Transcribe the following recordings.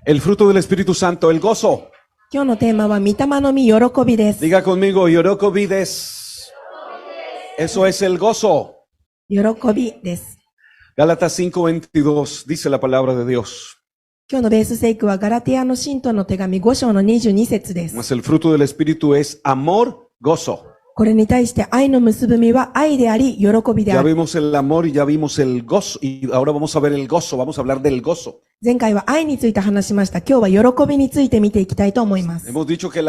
El fruto del Espíritu Santo, el gozo. 今日のテーマは、御霊の実、喜びです。 Diga conmigo, yorokobi des. Eso es el gozo. 喜びです。 Gálatas 5:22 dice la palabra de Dios. 今日のベース聖句は、ガラティアの信徒の手紙5章の22節です。 Mas el fruto del Espíritu es amor, gozo. これに対して愛の結ぶ実は愛であり、喜びで Ya ある。 vimos el amor y ya vimos el gozo. Y ahora vamos a ver el gozo. Vamos a hablar del gozo. 前回は愛について話しました。今日は喜びについて見ていきたいと思います。 Hemos dicho que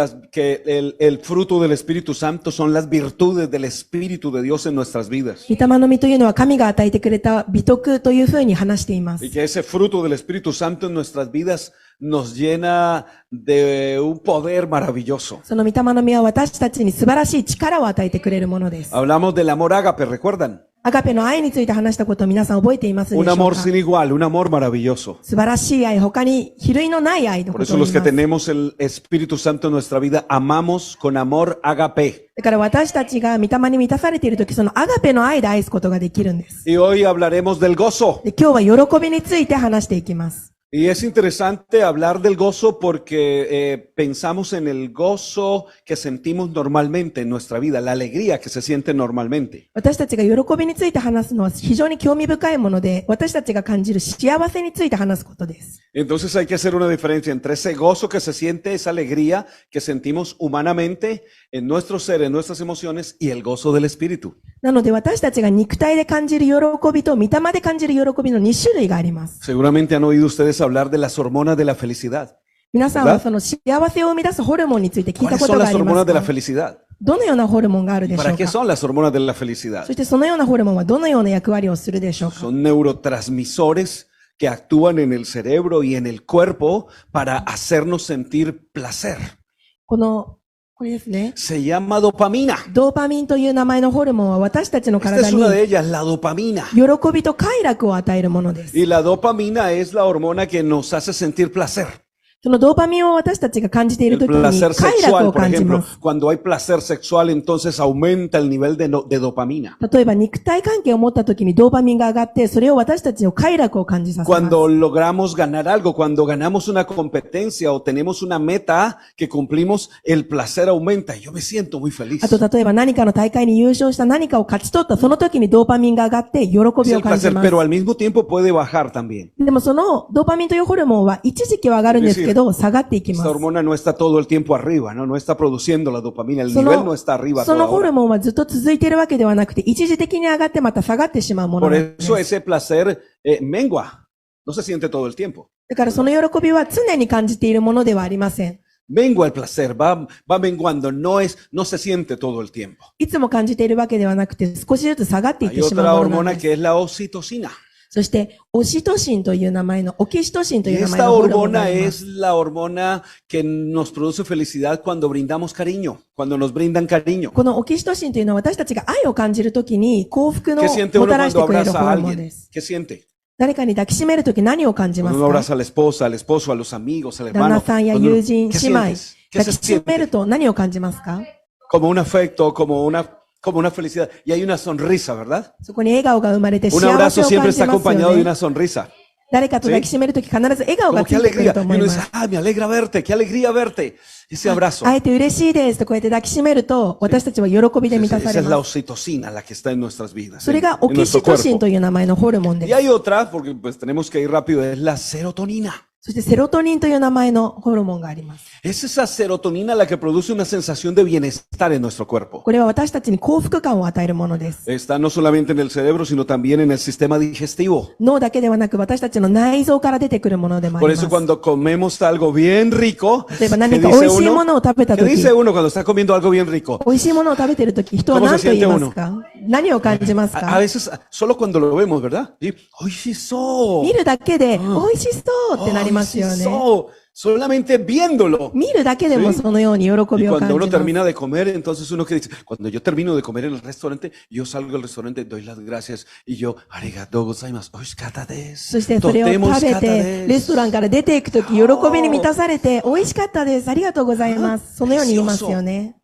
el fruto del Espíritu Santo son las virtudes del Espíritu de Dios en nuestras vidas. 御霊の実というのは神が与えてくれた美徳というふうに話しています。 Y que ese fruto del Espíritu Santo en nuestras vidas nos llena de un poder maravilloso. その御霊の実は私たちに素晴らしい力を与えてくれるものです。 Hablamos del amor ágape, ¿recuerdan? アガペの愛について話したことを皆さん覚えていますでしょ Un う amor か？ sin igual, un amor maravilloso. 素晴らしい愛、他に比類のない愛の Por こと eso を言 los い que ます。 tenemos el Espíritu Santo en nuestra vida amamos con amor ágape. だから私たちが御霊に満たされているとき、そのアガペの愛で愛すことができるんです。 Y hoy hablaremos del gozo. で、今日は喜びについて話していきます。 Y es interesante hablar del gozo porque pensamos en el gozo que sentimos normalmente en nuestra vida, la alegría que se siente normalmente. 私たちが喜びについて話すのは非常に興味深いもので、私たちが感じる幸せについて話すことです。 Entonces hay que hacer una diferencia entre ese gozo que se siente, esa alegría que sentimos humanamente en nuestro ser, en nuestras emociones y el gozo del Espíritu. なので私たちが肉体で感じる喜びと御霊で感じる喜びの2種類があります。 Seguramente han oído ustedes hablar de las hormonas de la felicidad. 皆さんはその幸せを生み出すホルモンについて聞いた ¿Cuáles こ son とが las ありま hormonas す de la か？ felicidad? どのようなホルモンがあるでしょ ¿Para う qué か？ son las hormonas de la felicidad? そしてそのようなホルモンはどのような役割をするでしょうか？ Son neurotransmisores que actúan en el cerebro y en el cuerpo para hacernos sentir placer. これですね。 Se llama dopamina. ドーパミンという名前のホルモンは私たちの Esta 体 es una に de ellas, la dopamina. 喜びと快楽を与えるものです。 Y la dopamina es la hormona que nos hace sentir placer. そのドーパミンを私たちが感じている El ときに placer 快楽 sexual, を por 感じ ejemplo, ます。 cuando hay placer sexual, entonces aumenta el nivel de dopamina. 例えば肉体関係を持ったときにドーパミンが上がって、それを私たちの快楽を感じさせます。 Cuando logramos ganar algo, cuando ganamos una competencia o tenemos una meta que cumplimos, el placer aumenta y yo me siento muy feliz. あと例えば何かの大会に優勝した何かを勝ち取ったその時にドーパミンが上がって喜び Es を el 感じ placer, ます。 pero al mismo tiempo puede bajar también. でもそのドーパミンというホルモンは一時期は上がるんですけど下がっていきま Esta す。 hormona no está todo el tiempo arriba, ¿no? No está produciendo la dopamina, el そ nivel no の está arriba その toda ホル hora. モンはずっと続いているわけではなくて一時的に上がってまた下がってしまうもの Por なんです。 eso ese placer mengua, no se siente todo el tiempo. だからその喜びは常に感じているものではありません。 Mengua el placer, va menguando, no se siente todo el tiempo. いつも感じているわけではなくて少しずつ下がっていっ Hay てしま otra うものなん hormona です que es la oxitocina. そしてオシトシンという名前のオキシトシンと Y いう名前 esta のホルモンがあ hormona りま es す。 la hormona que nos produce felicidad cuando brindamos cariño, cuando nos brindan cariño. このオキシトシンというのは私たちが愛を感じるときに幸福の ¿Qué siente も uno たらし cuando てくれるホ abraza a ルモンで alguien? す。 ¿Qué siente? 誰かに抱きしめるとき何を感じま Cuando す uno か？ abraza a la esposa, al esposo, a los amigos, al 旦那 hermano. さんや Cuando uno- 友人、 ¿Qué 姉妹、 sientes? ¿Qué 抱 se きしめ siente? ると何を感じますか？ Como un afecto, como una felicidad. Y hay una sonrisa, ¿verdad? そこに笑顔が生まれて Un 幸 abrazo せを siempre 感 está じます acompañado よ de ね。 una sonrisa. 誰かと抱きしめるとき必ず笑顔が Como つ qué いてくる alegría. と Y 思い uno ま dice, す。 me alegra verte, qué alegría verte. Ese abrazo. 会えて嬉しいですとこうやって抱きしめると私たちは喜びで満たさ Esa れ es la ます。 oxitocina, la que está en nuestras vidas. それがオ En キシ nuestro トシン cuerpo. という名前のホルモンで Y す。 hay otra, porque pues tenemos que ir rápido, es la serotonina. そしてセロトニンという名前のホルモンがあります。 Es esa serotonina la que produce una sensación de bienestar en nuestro cuerpo. これは私たちに幸福感を与えるものです。 Está no solamente en el cerebro, sino también en el sistema digestivo. 脳だけではなく私たちの内臓から出てくるものでもあ Por りま eso す。 cuando comemos algo bien rico, 例えば ¿qué 何か美 dice 味しいも uno? のを食べた ¿Qué とき、 dice uno cuando está comiendo algo bien rico? 美味しいものを食べてるとき、人は ¿Cómo 何 se と言い siente ま uno? すか？何を感じます A か？ veces, solo cuando lo vemos, ¿verdad? ¿Sí? ¡Oishiso! 見るだけで、美味しそうってなりますよね。 ¡Oishiso! Solamente viéndolo. 見るだけでもそのように喜 Y びを cuando 感 uno じます。 termina de comer, entonces uno que dice, cuando yo termino de comer en el restaurante, yo salgo del restaurante, doy las gracias y yo, arigatou gozaimasu, oishikata そ desu. してそれを Totemo 食べ oishikata て、レストラン desu. から出ていくとき、喜びに満たされて、美味しかったです。ありがとうございます。そのように言いますよね。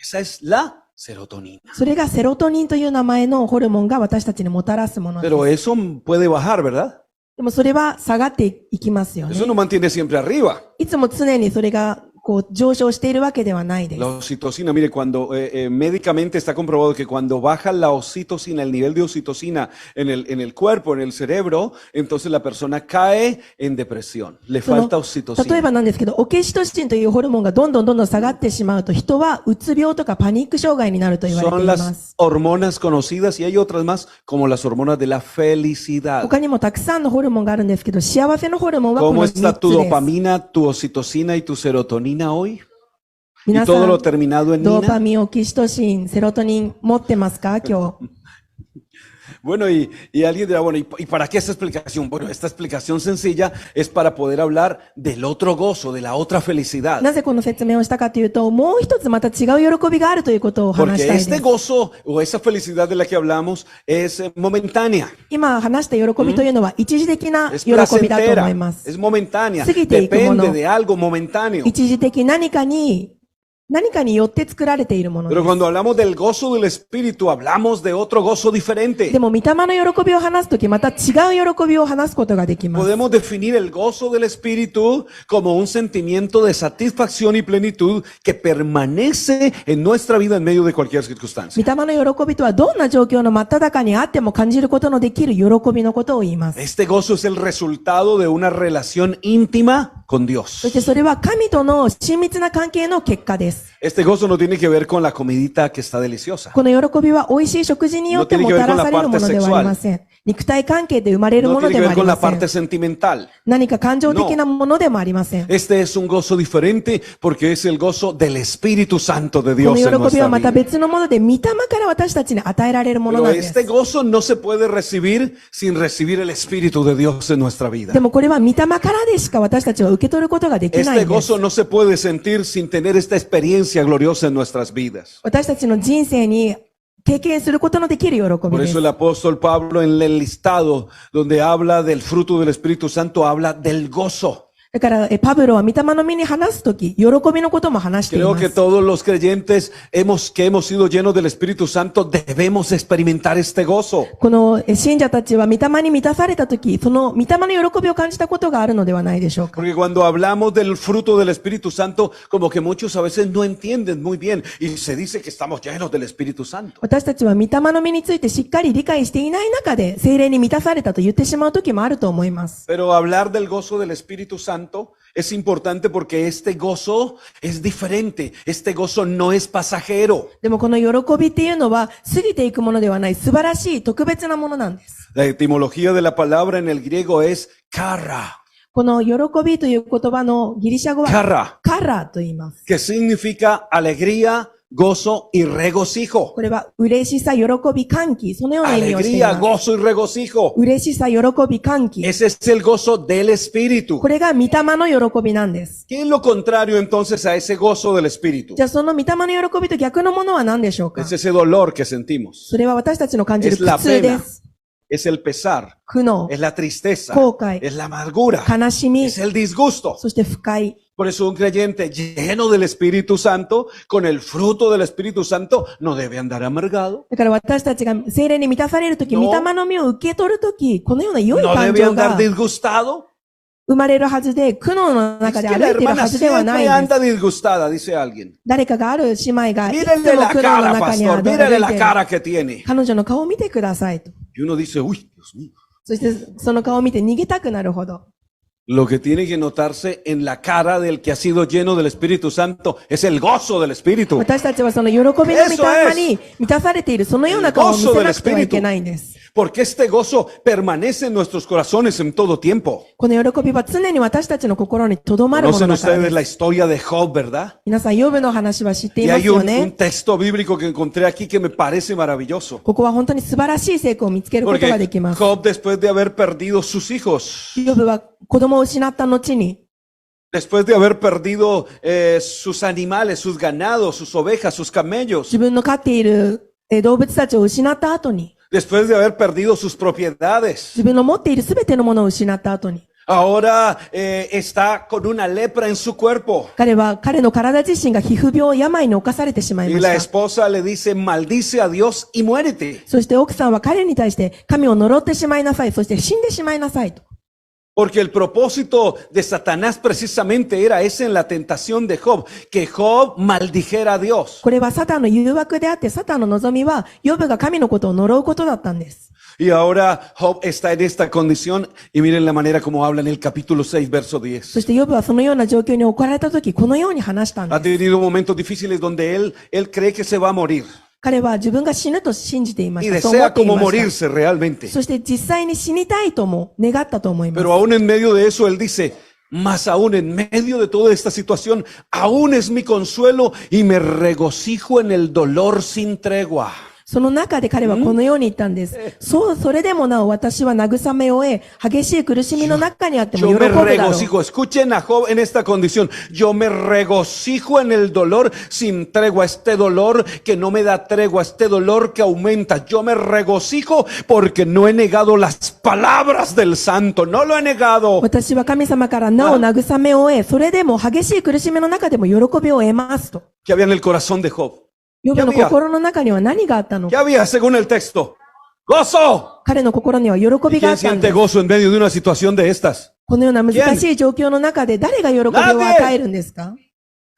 Esa es la serotonina. それがセロトニンという名前のホルモンが私たちにもたらすものです。 Pero eso puede bajar, ¿verdad? でもそれは下がっていきますよね。 Eso no mantiene siempre arriba. いつも常にそれがこう上昇しているわけではないです。 La oxitocina, mire, cuando médicamente está comprobado que cuando baja la oxitocina, el nivel de oxitocina en el cuerpo, en el cerebro, entonces la persona cae en depresión. Le その falta 例え oxitocina. ばなんですけど、オキシトシンというホルモンがどんどん下がってしまうと、人はうつ病とかパニック障害になると言われて Son いま las す。 hormonas conocidas y hay otras más, como las hormonas de la felicidad. 他にもたくさんのホルモンがあるんですけど、幸せのホルモンはこ ¿Cómo の está 3 tu つです。 dopamina, tu oxitocina y tu serotonina hoy? Y 皆さ todo lo ん、 terminado en ドーパ nina. ミン、オキシトシン、セロトニン持ってますか今日。 Bueno, y alguien dirá, bueno, ¿y para qué esta explicación? Bueno, esta explicación sencilla es para poder hablar del otro gozo, de la otra felicidad. なぜこの説明をしたかというと、もう一つまた違う喜びがあるということを話した Porque いで este す。 gozo o esa felicidad de la que hablamos es momentánea, 今話した喜びというのは一時的な es 喜びだと思い placentera, ます es。momentánea, Seguite, depende como no. de algo momentáneo. 一時的何かによって作られているもので Pero す。 cuando hablamos del gozo del Espíritu, hablamos de otro gozo diferente. でも、御霊の喜びを話すとき、また違う喜びを話すことができます。 Podemos definir el gozo del Espíritu como un sentimiento de satisfacción y plenitud que permanece en nuestra vida en medio de cualquier 御 circunstancia. 霊の喜びとはどんな状況の真っ只中にあっても感じることのできる喜びのことを言います。 Este gozo es el resultado de una relación íntima con そ Dios. してそれは神との親密な関係の結果です。 Este gozo no tiene que ver con la comidita que está deliciosa. この喜びは美味しい食事によってもたらされるものではありません。肉体関係で生まれる No もの tiene で que もあ ver り con la ません parte。sentimental. 何か感情的なものでもありません。 Este es un gozo diferente porque es el gozo del Espíritu Santo de こ Dios en の喜びは nuestra また vida. 別のもので、御霊から私たちに与えられるもの Pero なんで este す。 gozo no se puede recibir sin recibir el Espíritu de Dios en nuestra vida. でもこれは御霊からでしか私たちは受け取ることができない Este んです。 gozo no se puede sentir sin tener esta experiencia gloriosa en nuestras vidas. 私たちの人生に経験することのできる喜び Por で eso す。 el apóstol Pablo en el listado donde habla del fruto del Espíritu Santo habla del gozo. だから、パブロは御霊の実に話すとき、喜びのことも話してい Creo ま que す。 todos los creyentes que hemos sido llenos del Espíritu Santo debemos experimentar este gozo. この信者たちは御霊に満たされたとき、その御霊の喜びを感じたことがあるのではないでしょうか。 Porque cuando hablamos del fruto del Espíritu Santo, como que muchos a veces no entienden muy bien y se dice que estamos llenos del Espíritu Santo. 私たちは御霊の実についてしっかり理解していない中で、聖霊に満たされたと言ってしまうときもあると思います。 Pero hablar del gozo del Espíritu Santo es importante porque este gozo es diferente. Este gozo no es pasajero. でもこの喜びっていうのは過ぎていくものではない素晴らしい特別なものなんです。 La etimología de la palabra en el griego es kara, この喜びという言葉のギリシャ語は kara, カラと言います。 que significa alegría, gozo y regocijo. これは嬉しさ、喜び、歓喜、そのような意味をしてい Alegría, ます。 gozo y regocijo. 嬉しさ、喜び、歓喜。 Ese es el gozo del Espíritu. これが御霊の喜びなんです。 ¿Qué es lo contrario entonces a ese gozo del Espíritu? じゃあその御霊の喜びと逆のものは何でしょうか？ Es ese dolor que sentimos. それは私たちの感じる Es la 苦痛で pena, す。 es el pesar, 苦悩、 es la tristeza, 後悔、 es la amargura, 悲しみ、 es el disgusto. そして不快。 Por eso un creyente lleno del Espíritu Santo, con el fruto del Espíritu Santo, no debe andar amargado, だから私たちが聖霊に満たされるとき、 No. 御霊の実を受け取るとき、このような良い no 感 debe 情 andar が disgustado. 生まれるはずで、苦悩の Es 中で que 歩 la いている hermana はずではない siempre んです。 anda disgustada, dice alguien. 誰かがある姉妹が、いつ Mírenle も la 苦悩の cara, 中に pastor, 歩い mírale て la いる。 cara que tiene. 彼女の顔を見てくださいと。 Y uno dice, uy, Dios mío. そしてその顔を見て逃げたくなるほど。 Lo que tiene que notarse en la cara del que ha sido lleno del Espíritu Santo es el gozo del Espíritu. 私たちはその喜びの御霊に満たされている、そのような顔を見せなくてはいけないんです。 Porque este gozo permanece en nuestros corazones en todo tiempo. この喜びは常に私たちの心に留まるもの Conocen だからで ustedes す。 la historia de Job, ¿verdad? 皆さん、ヨブの話は知ってい Y ます hay よ un ね。 texto bíblico que encontré aquí que me parece maravilloso. ここは本当に素晴らしい成功を見つけることがで Porque きます。 Job, después de haber perdido sus hijos, ヨブは子供を失った後に、 después de haber perdido sus animales, sus ganados, sus ovejas, sus camellos, 自分の飼っている動物たちを失った後に、 después de haber perdido sus propiedades, 自分の持っているすべてのものを失った後に、 ahora está con una lepra en su cuerpo. 彼の体自身が皮膚病、病に侵されてしまい Y ま la した。 esposa le dice, maldice a Dios y muérete. そして奥さんは彼に対して神を呪ってしまいなさい、そして死んでしまいなさいと。Porque el propósito de Satanás precisamente era ese en la tentación de Job, que Job maldijera a Dios. これはサタンの誘惑であって、サタンの望みは、ヨブが神のことを呪うことだったんです。Y ahora Job está en esta condición y miren la manera como habla en el capítulo 6, verso 10. そしてヨブはそのような状況に置かれたとき、このように話したん Ha です。 tenido momentos difíciles donde él cree que se va a morir 彼は自分が死ぬと信じていま y した。そう思 desea ってい como ました。 morirse realmente. そして実際に死にたいとも願ったと思います。 Pero aún en medio de eso él dice, más aún en medio de toda esta situación, aún es mi consuelo y me regocijo en el dolor sin tregua. その中で彼はこのように言ったんです。それでもなお私は慰めを得、激しい苦しみの中にあっても Yo 喜 me ぶだろう。 regocijo, escuchen a Job en esta condición, yo me regocijo en el dolor sin tregua, este dolor que no me da tregua, este dolor que aumenta, yo me regocijo porque no he negado las palabras del santo, no lo he negado. 私は神様からなお慰めを得、それでも激しい苦しみの中でも喜びを得ますと。¿Qué había en el corazón de Job? ヨブの心の中には何があったの ¿Qué か。 había según el texto? ¡Gozo! 彼の心には喜びがあ ¿Quién ったんで siente す。 gozo en medio de una situación de estas? このような難しい状況の中で誰が喜びを与えるんですか？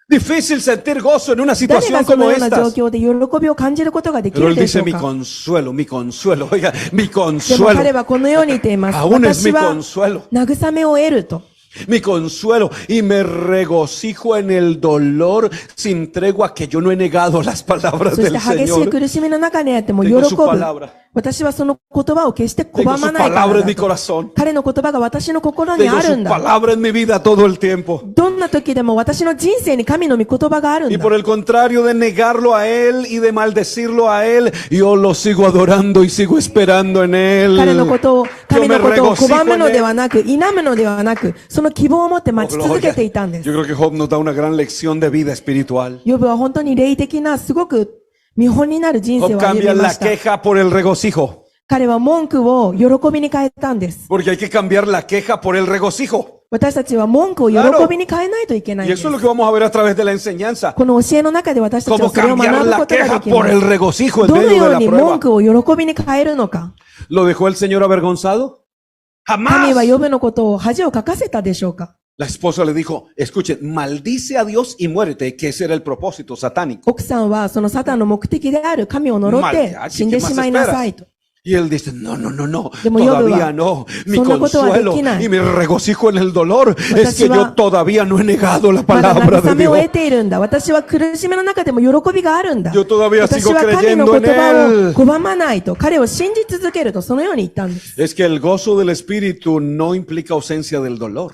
Difícil sentir gozo en una 誰 situación がその como ような状 estas. 況で喜びを感じることができ Pero る él でしょ dice う mi か？ consuelo, oiga, mi でも consuelo. 彼はこのように言っています。 Aún es mi 私は consuelo. 慰めを得ると。 Mi consuelo y me regocijo en el dolor sin tregua que yo no he negado las palabras そし del て激しい Señor. 苦しみの中にあっても喜 Tengo su ぶ。 palabra. 私はその言葉を決して拒 Tengo ま su ないか palabra ら en mi だと。 corazón. 彼の言葉が私の心にあ Tengo る su んだ。 palabra en mi vida todo el tiempo. どんな時でも私の人生に神の御言葉があるん Y だ。 por el contrario de negarlo a Él y de maldecirlo a Él, yo lo sigo adorando y sigo esperando en Él. 彼のことを、 Yo 神 me のことを regocijo 拒む en ので Él. はなく、否むのではなく、その希望を持って Oh, 待ち続け gloria. ていたんで Yo す。 creo que Job nos da una gran lección de vida espiritual. ヨブは本当に霊的なすごく見本になる人生 Job を歩み cambia ま la した。 queja por el regocijo. 彼は文句を喜びに変えたんです。 Porque hay que cambiar la queja por el regocijo. 私たちは文句を喜びに変えないといけない Y んで eso す es。lo que vamos a ver a través de la enseñanza. この教えの中で私たちは Cómo それを cambiar 学ぶ la ことが queja でき por ま el す。 regocijo en どの medio de よう la に文 prueba. 句を喜びに変えるのか。 ¿Lo dejó el Señor avergonzado? 神 Jamás. はヨブのことを恥をかかせたでしょうか。 La esposa le dijo, escuchen, maldice a Dios y muérete, que ese era el propósito satánico. 奥さんはそのサタンの目的である神を呪って死んでしまいなさいと。 Y él dice, no, De mo Yobu todavía wa, no, mi そんなことはでき consuelo ない y mi regocijo en el dolor es que 私は yo todavía no he negado la まだ palabra 慰 de めを Dios. 得ているんだ。私は苦しみの中でも喜びがあるんだ。 Yo todavía 私 sigo は神の creyendo 言 en 葉を él. 拒まないと、彼を信じ続けると、そのように言ったんです。 Es que el gozo del Espíritu no implica ausencia del dolor.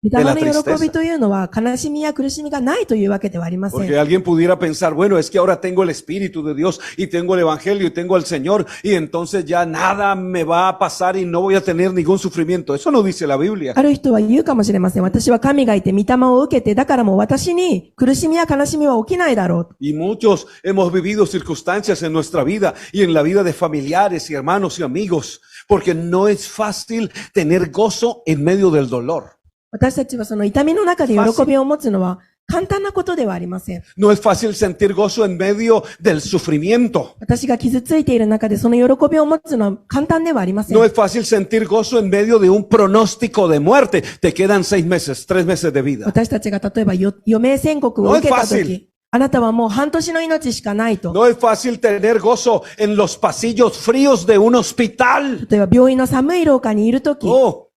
御 de 霊 la の喜 tristeza. びというのは悲しみや苦しみがないというわけではありませ Porque ん。 alguien pudiera pensar, bueno, es que ahora tengo el Espíritu de Dios y tengo el Evangelio y tengo al Señor y entonces ya nada me va a pasar y no voy a tener ningún sufrimiento. Eso no dice la Biblia. ある人は言うかもしれません。私は神がいて御霊を受けて、だからもう私に苦しみや悲しみは起きないだろう。 Y muchos hemos vivido circunstancias en nuestra vida y en la vida de familiares y hermanos y amigos, porque no es fácil tener gozo en medio del dolor. 私たちはその痛みの中で喜びを持つのは簡単なことではありません。 No es fácil sentir gozo en medio del sufrimiento. 私が傷ついている中でその喜びを持つのは簡単ではありません No。es fácil sentir gozo en medio de un pronóstico de muerte. Te quedan 6 meses, 3 meses de vida. 私たちが例えば余命宣告を受けたと No es fácil. き、あなたはもう半年の命しかないと。 No es fácil tener gozo en los pasillos fríos de un hospital. 例えば病院の寒い廊下にいるとき、 Oh,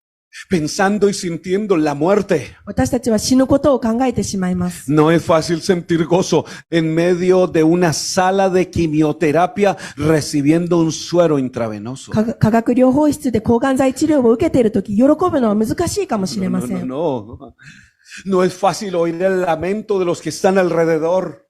pensando y sintiendo la muerte. 私たちは死ぬことを考えてしまいます。 No es fácil sentir gozo en medio de una sala de quimioterapia recibiendo un suero intravenoso. 化学療法室で抗がん剤治療を受けているとき、喜ぶのは難しいかもしれません。 No. No es fácil oír el lamento de los que están alrededor.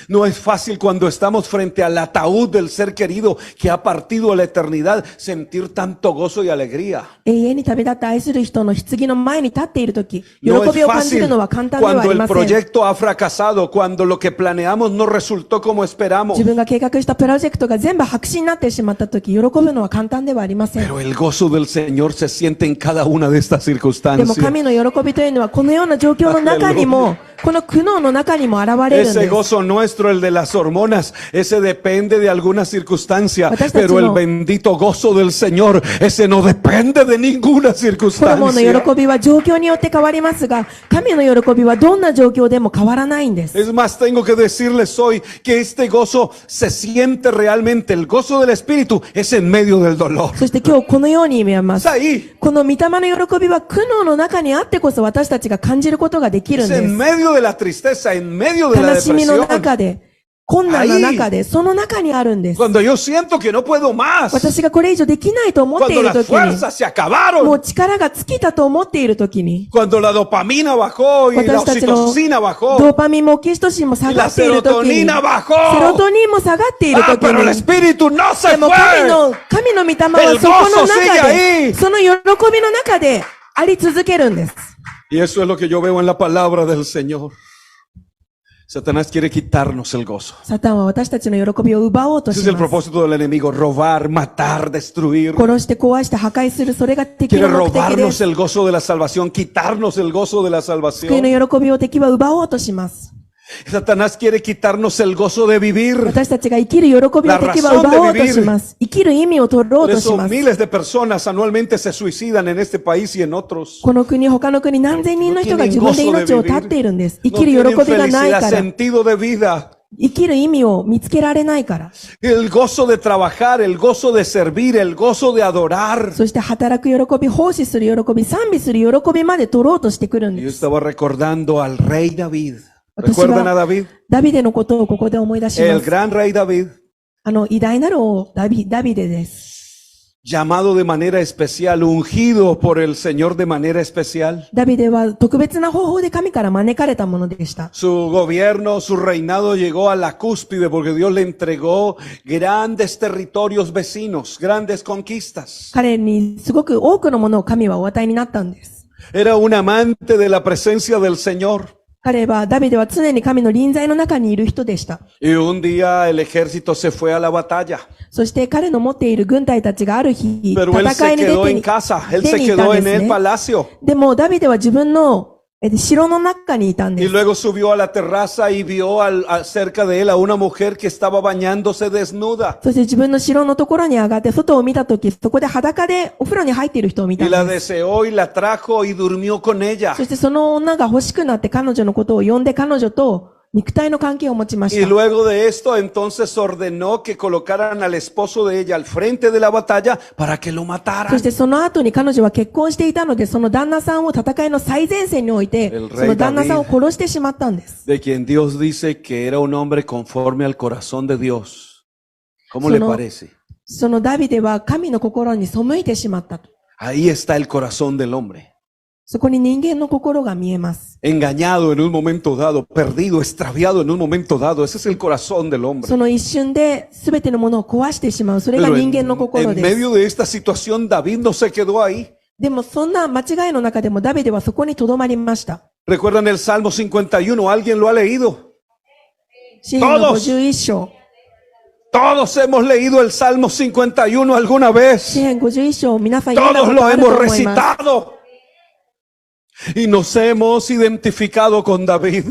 No es fácil cuando estamos frente al ataúd del ser querido que ha partido a la eternidad sentir tanto gozo y alegría. 永遠に旅立って愛する人の棺の前に立っているとき、喜 No es びを感じる fácil のは簡単ではあ cuando り el ません。 proyecto ha fracasado, cuando lo que planeamos no resultó como esperamos. 自分が計画したプロジェクトが全部白紙になってしまったとき、喜ぶのは簡単ではありません。 Pero el gozo del Señor se siente en cada una de estas でも circunstancias. 神の喜びというのはこのような状況の中にもこの苦悩の中にも現れるん Ese です。 gozo nuestro, el de las hormonas, ese depende de alguna circunstancia, Watashi-tachi pero el no- bendito gozo del Señor, ese no depende de ninguna ホルモンの circunstancia. 喜びは状況によって変わりますが、神の喜びはどんな状況でも変わらないんです。 Es más, tengo que decirles hoy que este gozo se siente realmente, el gozo del Espíritu es en medio del dolor. そして今日このように言えま Es す。 ahí, この御霊の喜びは苦悩の中にあってこそ私たちが感じることができる es んで en す。 medio de la tristeza, en medio de la 悲しみの depresión. 中で、困難の中で、その中にあるんです。 Cuando yo siento que no puedo más, 私がこれ以上できないと思ってい cuando る las ときに、 fuerzas se も acabaron, う力が尽きたと思っているときに、 cuando la dopamina bajó y la 私たちの oxitocina ド bajó, ーパミンもオキシトシンも下 y が la っているときに、 serotonina セロ bajó. トニンも下がっている Ah, とき pero el に、 Espíritu no se でも fue. 神の御霊は El そこの gozo sigue 中 ahí. で、その喜びの中であり続けるんです。 Y eso es lo que yo veo en la palabra del Señor. Satanás quiere quitarnos el gozo. サタンは私たちの喜びを奪おうと Ese し es el ます。 propósito del enemigo, robar, matar, destruir. 殺して壊して破壊する、それが敵 Quiere の目的で robarnos す。 el gozo de la salvación, quitarnos el gozo de la 救い salvación. の喜びを敵は奪おうとします。 Satanás quiere quitarnos el gozo de vivir. 私たちが生きる喜びを敵は奪おうとします。生きる意味を取ろ Por うとし eso ます。 miles de personas anualmente se suicidan en este país y en otros. この国、他の国、何千人の人が自分で命を絶っているんです。生 No きる tienen 喜びがない felicidad, から。 sentido de vida. 生きる意味を見つけられないから。 El gozo de trabajar, el gozo de servir, el gozo de adorar. そして働く喜び、奉仕する喜び、賛美する喜びまで取ろうとしてくるん Yo です。 estaba recordando al rey David. 私 ¿Recuerdan a は David? ダビデのことをここで思い出しま El す。 gran rey David, 偉大なる王ダビデです。 llamado de manera especial, ungido por el Señor de manera especial. ダビデは特別な方法で神から招かれたものでした。 Su gobierno, su reinado llegó a la cúspide porque Dios le entregó grandes territorios vecinos, grandes conquistas. 彼にすごく多くのものを神はお与えになったんです。 Era un amante de la presencia del Señor. ダビデは常に神の臨在の中にいる人でした。 Y un día el ejército se fue a la batalla. そして彼の持っている軍隊たちがある日、 Pero él 戦 se いに出 quedó て en に casa, él 出 se に行った quedó ん en です el ね。 palacio. でもダビデは自分の城の中にいたん Y です。 luego subió a la terraza y vio cerca de él a una mujer que estaba bañándose desnuda. そして自分の城のところに上がって外を見たとき、そこで裸でお風呂に入っている人を見た Y ん la です。 deseó y la trajo y durmió con ella. そしてその女が欲しくなって彼女のことを呼んで彼女と肉体の関係を持ちまし Y た。 luego de esto entonces ordenó que colocaran al esposo de ella al frente de la batalla para que lo そ mataran. してその後に彼女は結婚していたので、その旦那さんを戦いの最前線に置いて El rey、その旦那さんを殺してしまったんです。 De quien Dios dice que era un hombre conforme al corazón de Dios. ¿Cómo le Sonó- parece? そのダビデは神の心に背いてしまったと。 Ahí está el corazón del hombre. そこに人間の心が見えます。 Engañado en un momento dado, perdido, extraviado en un momento dado. Ese es el corazón del hombre. その一瞬で全てのものを壊してしまう。それが Pero 人間の心 en です。 medio de esta situación, David no se quedó ahí. でもそんな間違いの中でもダビデはそこに留まりました。 ¿Recuerdan el Salmo 51? ¿Alguien lo ha leído? 詩篇の51章。 Todos hemos leído el Salmo 51 alguna vez. 詩篇51章、皆さん読んだ Todos こと lo あると hemos 思います。 recitado. Y nos hemos identificado con David.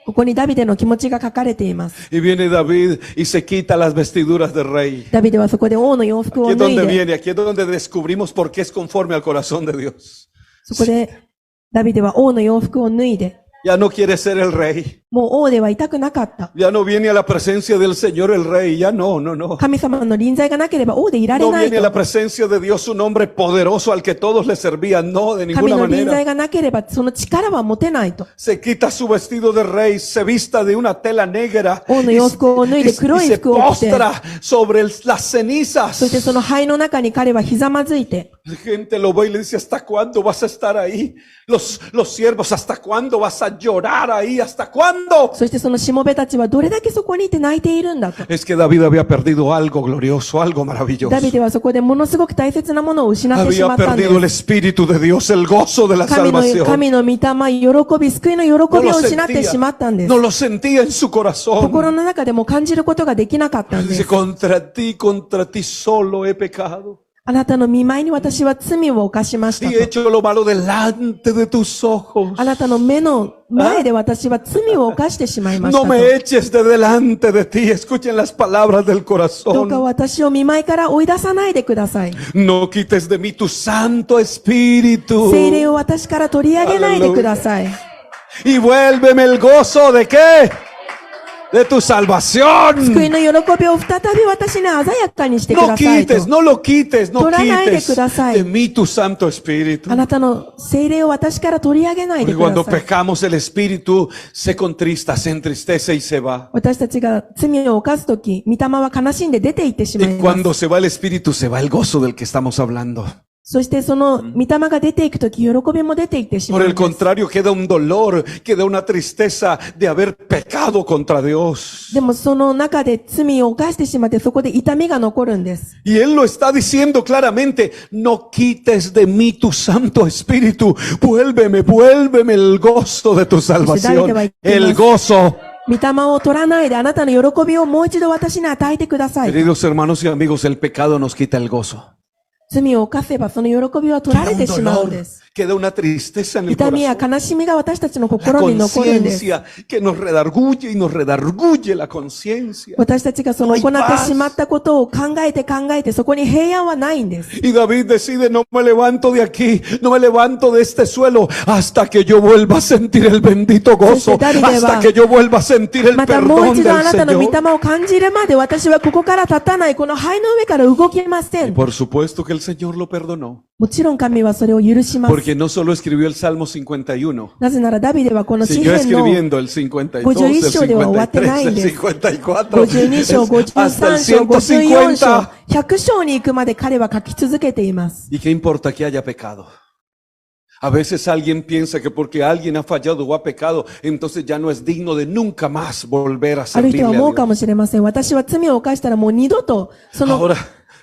ここにダビデの気持ちが書かれています。 Y viene David y se quita las vestiduras de rey. ダビデはそこで王の洋服 Aquí を es 脱い donde で、 viene, aquí es donde descubrimos por qué es conforme al corazón de Dios. そこでダビデは王の洋服を脱いで、 Ya no quiere ser el rey. もう王ではいたくなかった。 Ya no viene a la presencia del Señor el rey. Ya no. 神様の臨在がなければ王でいられ No ない viene a la と。 presencia de Dios un hombre poderoso al que todos le servían. No, de 神 ninguna の臨在 manera. がなければその力は持てないと。 Se quita su vestido de rey, se vista de una tela negra Oh, no, y, yo escojo, no, y de黒い se 服を着て。 postra sobre las そして cenizas. その灰の中に彼はひざまずいて、 La gente lo ve y le dice, ¿hasta cuándo vas a estar ahí? Los siervos, ¿hasta cuándo vas a llorar ahí? ¿Hasta cuándo? そしてそのしもべたちはどれだけそこにいて泣いているんだと。 Es que David había perdido algo glorioso, algo ダ maravilloso. ビデはそこでものすごく大切なものを失ってし Había まったん perdido el です。 Espíritu de Dios, el gozo de la 神 salvación. の御霊、喜び、救いの喜 No び lo を失ってしまったんです no。lo sentía en su 心 corazón. の中でも感じることができなかったんで Dice, す。 contra ti solo he pecado. あなたの見舞いに私は罪を犯しました y と。 he hecho lo malo delante de tus ojos. あなたの目の前で私は罪を犯してしまいました No と。 me eches de delante de ti. Escuchen las palabras del どうか corazón. 私を見舞いから追い出さないでください。 No quites de mí tu Santo Espíritu. 聖霊を私から取り上げないでください。 Y vuélveme el gozo de qué? De tu 救い salvación. の喜びを再び私に鮮やかにしてく No ださいと。 quites, no lo quites, no 取らないで quites ください。 de mí tu Santo Espíritu. あなたの聖霊を私から取り上げないで Porque くだ cuando さい。 pecamos el Espíritu se contrista, se entristece y se va. 私たちが罪を犯すとき、御霊は悲しんで出て行ってしまい Y ます。 cuando se va el Espíritu se va el gozo del que estamos hablando. そしてその御霊が出ていくとき、喜びも出て行ってしま Por い el ます。 contrario, queda un dolor, queda una tristeza de haber pecado contra Dios. でもその中で罪を犯してしまって、そこで痛みが残るんです。 Y Él lo está diciendo claramente, no quites de mí tu Santo Espíritu, vuélveme el gozo de tu salvación, el gozo. 御霊を取らないで、あなたの喜びをもう一度私に与えてください。 Queridos hermanos y amigos, el pecado nos quita el gozo. 罪を犯せばその喜びは取ら Queda れ un てしまうん dolor, です。 queda una tristeza en el 痛みや corazón. 悲しみが私たちの La 心に残るんです。 conciencia que nos redarguye y nos redarguye la conciencia. 私たちがその行ってしまったことを考えて、そこに平安はないんです。 Y David decide, no me levanto de aquí, no me levanto de este suelo hasta que yo vuelva a sentir el bendito gozo, hasta que yo vuelva a sentir el またもう perdón 一度あ del なたの御 Señor. 霊を感じるまで私はここから立たない、この灰の上から動けませ Y ん。 por supuesto que el Señor lo perdonó, もちろん神はそれを許します。 porque no solo escribió el Salmo 51, なぜならダビデはこの詩 siguió 篇の escribiendo el 52, el 51章では終わってないん 53, で el す。 54, 52章、 hasta el 53章、54章 150. 100章に行くまで彼は書き続けています。 ¿Y qué importa que haya pecado? A veces alguien piensa que porque alguien ha fallado o ha pecado, entonces ya no es digno de nunca más volver a ある人 servirle は a 思うか Dios. もしれません。私は罪を犯したらもう二度とその Ahora,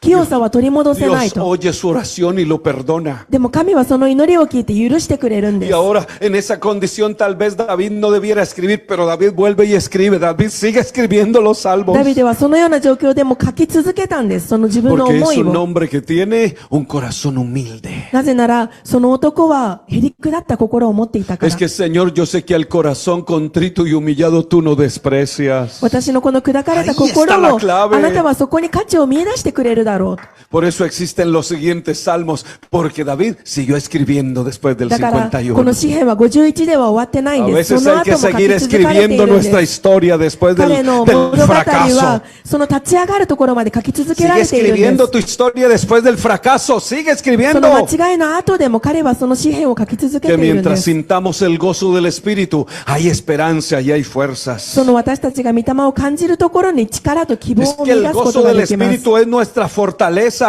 清さは取り戻せない Dios と。 oye su oración y lo perdona. でも神はその祈りを聞いて許してくれるんで Y す。 ahora, en esa condición, tal vez David no debiera escribir, pero David vuelve y escribe. David sigue escribiendo los salmos. ダビデはそのような状況でも書き続けたんです。その自分の Porque 思 es い un を。 hombre que tiene un corazón humilde. なぜなら、その男はへりくだった心を持っていたか Es ら。 que, Señor, yo sé que al corazón contrito y humillado tú no desprecias. 私のこの砕かれた Ahí está 心 la を、 clave. あなたはそこに価値を見出してくれるだろう。 Por eso existen los siguientes salmos, porque David siguió escribiendo después del だから、こ 51. の詩篇は51では終わってないん A です。 veces その hay que 後も書 seguir き続かれてい escribiendo るん nuestra です。 historia después 彼の del 物語 fracaso. は、その立ち上がるところまで書き続けら Sigue れているんで escribiendo す。 tu historia después del fracaso. Sigue その escribiendo. 間違いの後でも彼はその詩篇を書き続け Que ているんで mientras す。 sintamos el gozo del Espíritu, hay esperanza y hay fuerzas. その私たちが御霊を感じるところに力と希望 Es を que 見 el 出すこ gozo とが del できます。 Espíritu es nuestra fortaleza.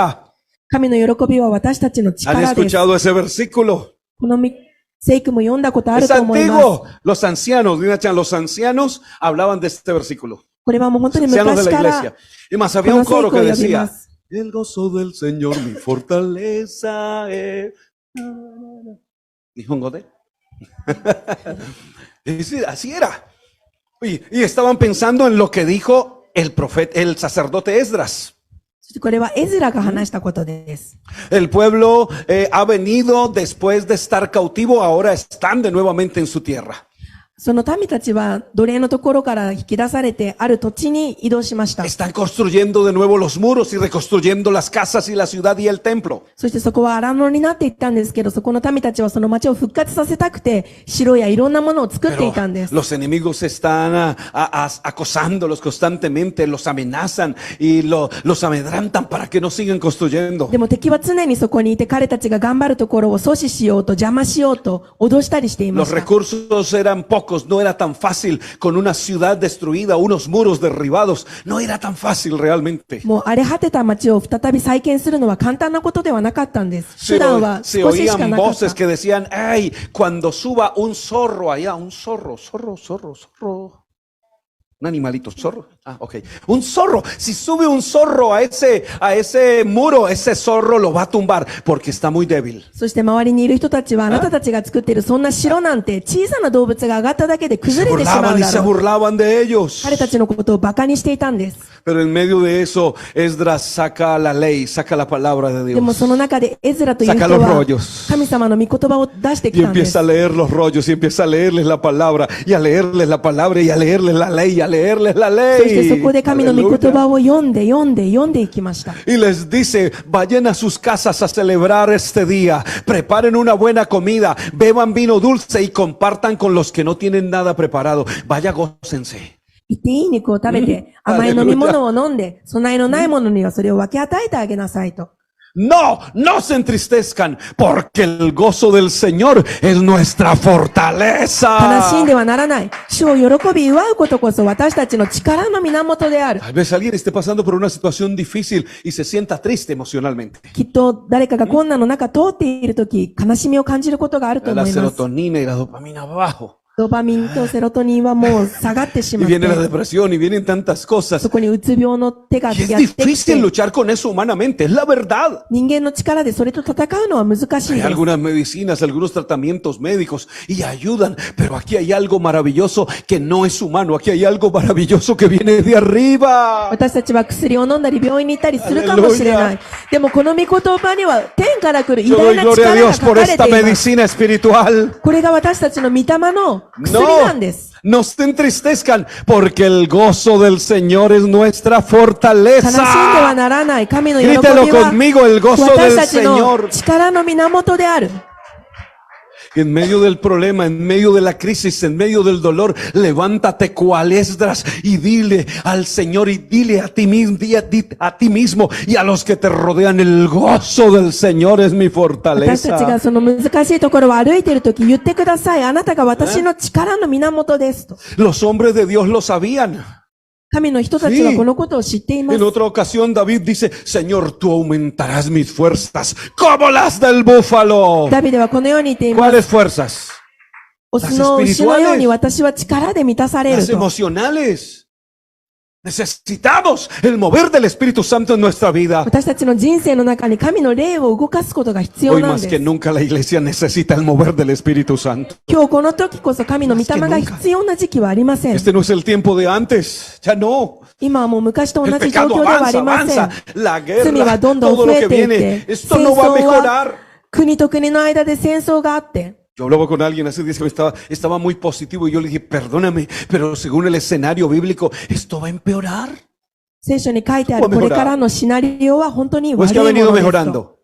神の喜びは私たちの ¿Han 力です。 escuchado ese versículo? この聖句も読んだことある Es と思います。 antiguo. Los ancianos, Dina Chan, los ancianos hablaban de este versículo. これはもう本当に Ancianos de 昔 la から iglesia. Y más, había un coro que この聖句を読みま decía, す。 el gozo del Señor, mi fortaleza es. ¿Nihongo de? Así era. Y estaban pensando en lo que dijo el profeta, el sacerdote Esdras. これはエズラが話したことです。 El pueblo ha venido después de estar cautivo, ahora están de nuevamente en su tierra. その民たちは奴隷のところから引き出されてある土地に移動しました。 Están construyendo de nuevo los muros y reconstruyendo las casas y la ciudad y el templo. そしてそこは荒野になっていったんですけど、そこの民たちはその町を復活させたくて、城やいろんなものを作ってい Pero たんです。 los enemigos están acosándolos constantemente, los amenazan y los amedrantan para que no sigan construyendo. でも敵は常にそこにいて彼たちが頑張るところを阻止しようと邪魔しようと脅したりしていま Los した。 recursos eran pocos, no era tan fácil con una ciudad destruida, unos muros derribados, no era tan fácil realmente. もう荒れ果てた町を再び再建するのは簡単なことではなかったんです。手段は Se 少ししか oían なかっ voces た。 que decían, ay, cuando suba un zorro allá, un zorro. Un animalito, zorro. Ah, ok. Un zorro. Si sube un zorro a ese muro, ese zorro lo va a tumbar porque está muy débil. そして周りにいる人たちはあなたたちが作っているそんな城なんて小さな動物が上がっただけで Se 崩れてしま burlaban う y だ se ろう。 burlaban de ellos. 彼たちのことを馬鹿にしていたんです。 Pero en medio de eso, Esdras saca la ley, saca la palabra de でも Dios. その中でエズラという人 Saca los は rollos. 神様の御言葉を出してき Y たんです empieza a。leer los rollos, y empieza a leerles la palabra, y a leerles la palabra, y a leerles la ley, y a leerles la そしてそ ley. こで神の御言 Aleluya. 葉を読んでいきました。 Y les dice, vayan a sus casas a celebrar este día, preparen una buena comida, beban vino dulce y compartan con los que no tienen nada preparado. Vaya, gócense. 言っていい肉を食べて、甘い飲み物を飲んで、備えのない者にはそれを分け与えてあげなさいと。 No, no se entristezcan, porque el gozo del Señor es nuestra 悲しん fortaleza. ではならない。主を喜び祝うことこそ私たちの力の源である。 Tal vez alguien esté pasando por una situación difícil y se sienta triste emocionalmente. きっと誰かが困難の中通っているとき、悲しみを感じることがあると La 思います。 serotonina y la dopamina abajo. ドーパミンとセロトニンはもう下がってし Y まって viene la depresión y vienen tantas cosas. そこにうつ病の手が Y es やってきて difícil luchar con eso humanamente, es la verdad. 人間の力でそれと戦うのは難しい Hay です。 algunas medicinas, algunos tratamientos médicos y ayudan, pero aquí hay algo maravilloso que no es humano, aquí hay algo maravilloso que viene de arriba. 私たちは薬を飲んだり病院に行ったりするかもしれない。でもこの御言葉には天から来る偉 Yo 大 doy な gloria a 力が Dios 書 por かれて esta います。 medicina espiritual. これが私たちの御霊の薬なんで No, す。 no se entristezcan, porque el gozo del Señor es nuestra 悲しんでは fortaleza. ならない神の喜び Grítelo は conmigo, el gozo 私 del たちの Señor. 力の源である。 En medio del problema, en medio de la crisis, en medio del dolor, levántate cual Esdras y dile al Señor y dile a ti mismo, a ti mismo y a los que te rodean, el gozo del Señor es mi 私たちが fortaleza. その難しいところを歩いているとき言ってください。あなたが私の力の源ですと。 Los hombres de Dios lo sabían. 神の人たちはこのことを知っています En。otra ocasión David dice, Señor, tú aumentarás mis fuerzas como las del búfalo. ダビデはこのように言っています。 ¿Cuáles fuerzas? オスの牛のように私は力で満たされ Las ると。 emocionales. Necesitamos el mover del Espíritu Santo en nuestra vida. 私たちの人生の中に神の霊を動かすことが必要 Hoy なん más で que す。 nunca la iglesia necesita el mover del Espíritu Santo. 今日この時こそ神の御霊が必要な時期はありません。 Este no es el tiempo de antes. Ya no. 今はもう昔と同 El じ状 pecado 況ではあ avanza, りません avanza.。La 罪は guerra, どんどん todo 増 lo え que ていっ viene. て、 Esto 戦 no va a 争は mejorar. 国と国の間で戦争があって、 Yo hablaba con alguien hace días que estaba muy positivo y yo le dije, perdóname, pero según el escenario bíblico, esto va a empeorar. 聖書に書いてあるこれからのシナリオは本当に ¿O es 悪 que ha いも venido のですと。